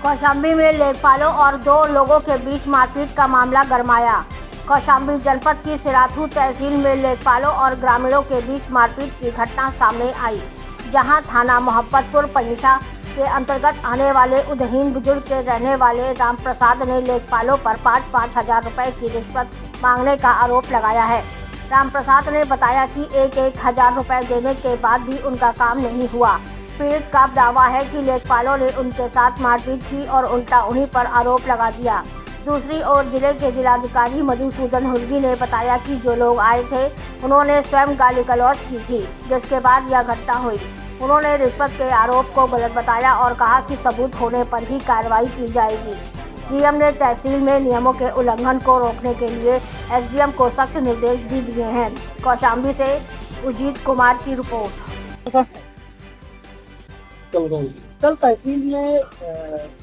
कौशाम्बी में लेखपालों और दो लोगों के बीच मारपीट का मामला गरमाया। कौशाम्बी जनपद की सिराथू तहसील में लेखपालों और ग्रामीणों के बीच मारपीट की घटना सामने आई, जहां थाना मोहब्बतपुर पंचा के अंतर्गत आने वाले उदहीन बुजुर्ग के रहने वाले राम प्रसाद ने लेखपालों पर 5-5 हजार रुपये की रिश्वत मांगने का आरोप लगाया है। राम प्रसाद ने बताया कि 1-1 हजार रुपये देने के बाद भी उनका काम नहीं हुआ। पीड़ित का दावा है कि लेखपालों ने उनके साथ मारपीट की और उल्टा उन्हीं पर आरोप लगा दिया। दूसरी ओर जिले के जिलाधिकारी मधुसूदन हुल्गी ने बताया कि जो लोग आए थे उन्होंने स्वयं गाली गलौज की थी, जिसके बाद यह घटना हुई। उन्होंने रिश्वत के आरोप को गलत बताया और कहा कि सबूत होने पर ही कार्रवाई की जाएगी। डीएम ने तहसील में नियमों के उल्लंघन को रोकने के लिए एसडीएम को सख्त निर्देश भी दिए हैं। कौशाम्बी से उजीत कुमार की रिपोर्ट। कल तहसील में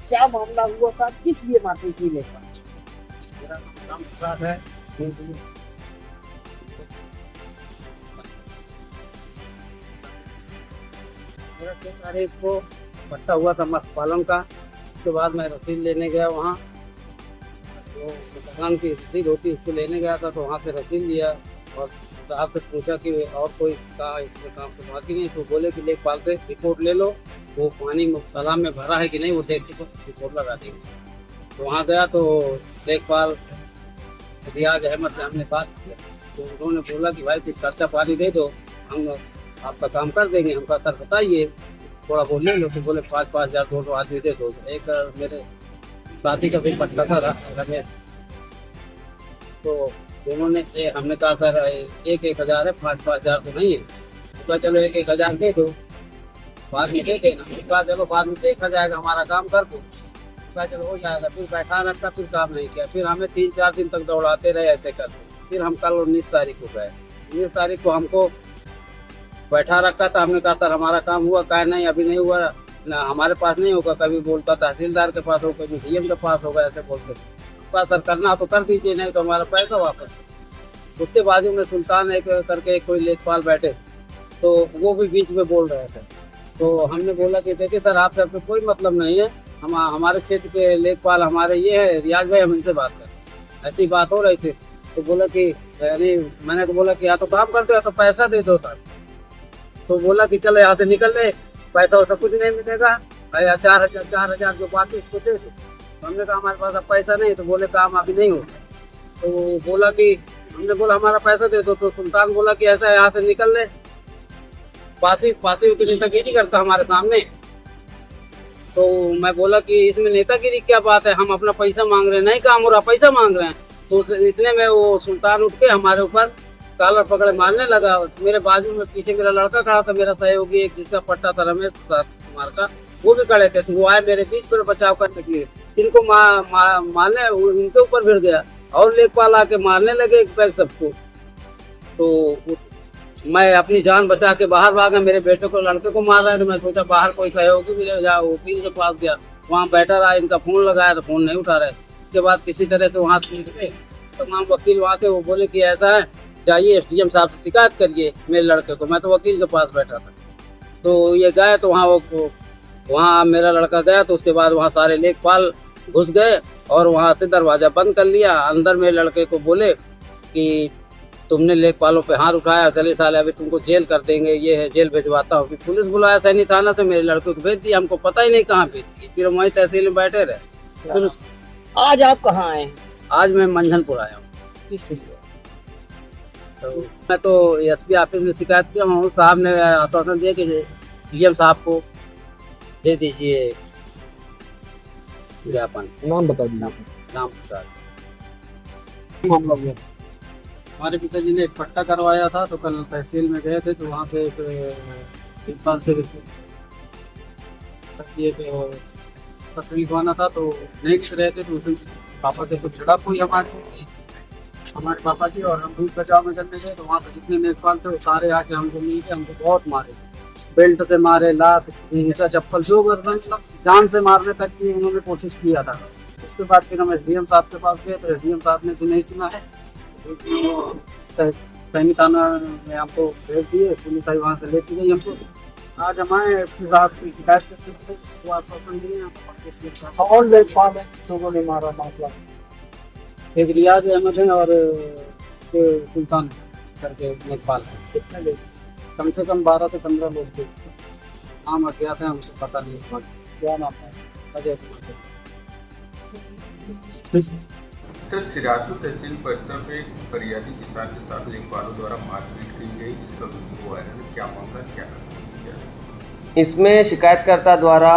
क्या मामला हुआ था, किस लिए मारपीट की? मेरा नाम प्रसाद है। मेरा 6 तारीख को पट्टा हुआ था मत्स्य पालन का। उसके बाद मैं रसीद लेने गया वहाँ, तो दुकान की रसीद होती उसको लेने गया था, तो वहाँ से रसीद लिया और साहब से पूछा कि और कोई इसमें काम तो बाकी नहीं। तो बोले कि लेखपाल से रिपोर्ट ले लो, वो पानी तालाब में भरा है कि नहीं वो देख के रिपोर्ट लगा देंगे। तो वहाँ गया तो लेखपाल रियाज अहमद से हमने बात किया, तो उन्होंने बोला कि भाई कुछ खर्चा पानी दे दो, हम आपका काम कर देंगे। हमका सर बताइए, थोड़ा बोल ले लो। तो बोले 5-5 हजार दोनों आदमी दे दो। एक मेरे साथी का भी पट्टा था रमेश, तो उन्होंने हमने कहा सर 1-1 हजार है, 5-5 हजार तो नहीं है। तो चलो 1-1 हजार दे दो, बाद में दे देना। कहा चलो बाद में देखा जाएगा, हमारा काम कर दो। कहा चलो हो जाएगा। फिर बैठा रखा, फिर काम नहीं किया। फिर हमें 3-4 दिन तक दौड़ाते रहे ऐसे करते। फिर हम कल 19 तारीख को गए। 19 तारीख को हमको बैठा रखा था। हमने कहा सर हमारा काम हुआ? कहा नहीं अभी नहीं हुआ ना, हमारे पास नहीं होगा। कभी बोलता तहसीलदार के पास होगा, कभी डीएम के पास होगा, ऐसे बोलते। कहा सर करना तो कर दीजिए, नहीं तो हमारा पैसा वापस। उसके बाजू में सुल्तान एक करके कोई लेखपाल बैठे, तो वो भी बीच में बोल रहे थे। तो हमने बोला कि देखिए सर आपसे कोई मतलब नहीं है, हम हमारे क्षेत्र के लेखपाल हमारे ये है रियाज भाई, हम इनसे बात करें। ऐसी बात हो रही थी। तो बोला कि यानी मैंने बोला कि या तो काम करते हो या तो पैसा दे दो सर। तो बोला कि चलो यहाँ से निकल ले, पैसा वैसा कुछ नहीं मिलेगा, 4 हजार जो बाकी उसको दे दो। तो हमने कहा हमारे पास अब पैसा नहीं। तो बोले काम अभी नहीं होगा। तो बोला कि हमने बोला हमारा पैसा दे दो। तो सुल्तान बोला कि ऐसा यहाँ से निकल ले, पासी की नेतागिरी करता हमारे सामने। तो मैं बोला कि इसमें नेतागिरी क्या बात है, हम अपना पैसा मांग रहे हैं, नहीं काम हो रहा, पैसा मांग रहे हैं। तो इतने में वो सुल्तान उठ के हमारे ऊपर कॉलर पकड़े मारने लगा। मेरे बाजू में पीछे मेरा लड़का खड़ा था, मेरा सहयोगी एक जिसका पट्टा था रमेश कुमार का, वो भी खड़े थे। तो वो आए मेरे बीच पर बचाव करने के लिए, इनको मारने इनके ऊपर भिड़ गया और लेखपाल आके मारने लगे एक बैग सबको। तो मैं अपनी जान बचा के बाहर भागा। मेरे बेटे को लड़के को मार रहा है, तो मैं सोचा बाहर कोई सहयोगी मिले, जाओ वकील के पास गया, वहाँ बैठा रहा। इनका फोन लगाया तो फोन नहीं उठा रहे। उसके बाद किसी तरह से वहाँ निकले, तमाम वकील वहाँ थे। वो बोले कि ऐसा है जाइए एसडीएम साहब से शिकायत करिए मेरे लड़के को। मैं तो वकील के पास बैठा था। तो ये गए, तो वहाँ मेरा लड़का गया। तो उसके बाद वहाँ सारे लेखपाल घुस गए और वहाँ से दरवाजा बंद कर लिया। अंदर मेरे लड़के को बोले कि तुमने लेखपालों पे हाथ उठाया, चले साले अभी तुमको जेल कर देंगे, ये है जेल भिजवाता हूँ। पुलिस बुलाया सैनी थाना से, मेरे लड़के को भेज दिया। हमको पता ही नहीं कहाँ भेज दिए। फिर वहीं तहसील में बैठे रहे। फिर आज आप कहाँ आए हैं? आज मैं मंझनपुर आया हूँ। किस चीज़ से? तो मैं तो एसपी ऑफिस में शिकायत किया हूँ। साहब ने आश्वासन दिया कि डीएम साहब को दे दीजिए ज्ञापन। नाम बता दीजिए। राम प्रसाद। मामला हुआ? हमारे पिताजी ने एक पट्टा करवाया था, तो कल तहसील में गए थे। तो वहाँ पे एक लेखपाल से पत्र लिखवाना था, तो नहीं लिख रहे थे। तो उसे पापा से कुछ झड़प हुई हमारे पापा की, और हम दूध बचाव में करने गए। तो वहाँ पे जितने लेखपाल थे वो सारे आके हमको मिल के हमको बहुत मारे, बेल्ट से मारे, लात, ऊंचा चप्पल, जो मतलब जान से मारने तक की उन्होंने कोशिश किया था। उसके बाद फिर हम एसडीएम साहब के पास गए। तो एसडीएम साहब ने तो नहीं सुना है, सैनी थाना में हमको भेज दिए। पुलिस आई वहाँ से लेती गई हमको। आज हमारे इसके साथ शिकायत करते वो आश्वासन दिए और लेखपाल है लोगों ने मारा मामला? एक रियाज अहमद है और एक सुल्तान करके लेखपाल है। कितने लोग? कम से कम 12 से 15 लोग थे। नाम अज्ञात है, हमको पता नहीं है। क्या नाम है? अजय कुमार। सर, सिराथू तहसील परिसर में फरियादी किसान के साथ लेखपालों द्वारा मारपीट की गई, जिसका वीडियो वायरल है। क्या मामला, क्या इसमें शिकायतकर्ता द्वारा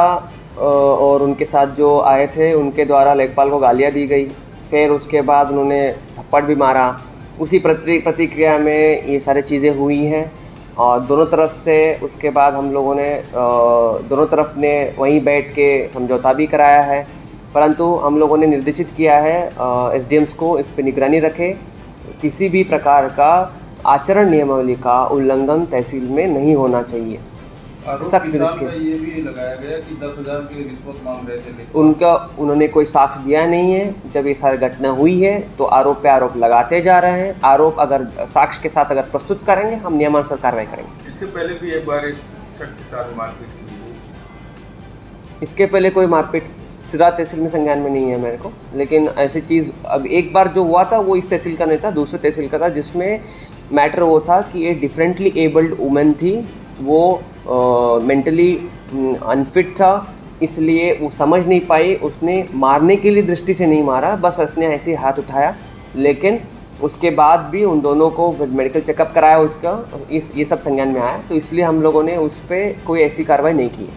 और उनके साथ जो आए थे उनके द्वारा लेखपाल को गालियाँ दी गई। फिर उसके बाद उन्होंने थप्पड़ भी मारा। उसी प्रतिक्रिया में ये सारी चीज़ें हुई हैं और दोनों तरफ से उसके बाद हम लोगों ने दोनों तरफ ने वहीं बैठ के समझौता भी कराया है, परंतु हम लोगों ने निर्देशित किया है एसडीएम्स को इस पर निगरानी रखे। किसी भी प्रकार का आचरण नियमावली का उल्लंघन तहसील में नहीं होना चाहिए। सख्त रिस्क ये भी लगाया गया कि 10,000 की रिश्वत मांग रहे थे। उन्होंने कोई साक्ष्य दिया नहीं है। जब ये सारी घटना हुई है तो आरोप पे आरोप लगाते जा रहे हैं। आरोप अगर साक्ष्य के साथ अगर प्रस्तुत करेंगे हम नियमानुसार कार्रवाई करेंगे। इसके पहले भी एक बार एक शख्स के साथ मारपीट की गई। इसके पहले कोई मारपीट सिराथ तहसील में संज्ञान में नहीं है मेरे को, लेकिन ऐसी चीज़ अब एक बार जो हुआ था वो इस तहसील का नहीं था, दूसरे तहसील का था, जिसमें मैटर वो था कि ये डिफरेंटली एबल्ड वुमेन थी। वो मेंटली अनफिट था, इसलिए वो समझ नहीं पाई। उसने मारने के लिए दृष्टि से नहीं मारा, बस उसने ऐसे हाथ उठाया। लेकिन उसके बाद भी उन दोनों को मेडिकल चेकअप कराया उसका, ये सब संज्ञान में आया, तो इसलिए हम लोगों ने उस पर कोई ऐसी कार्रवाई नहीं की।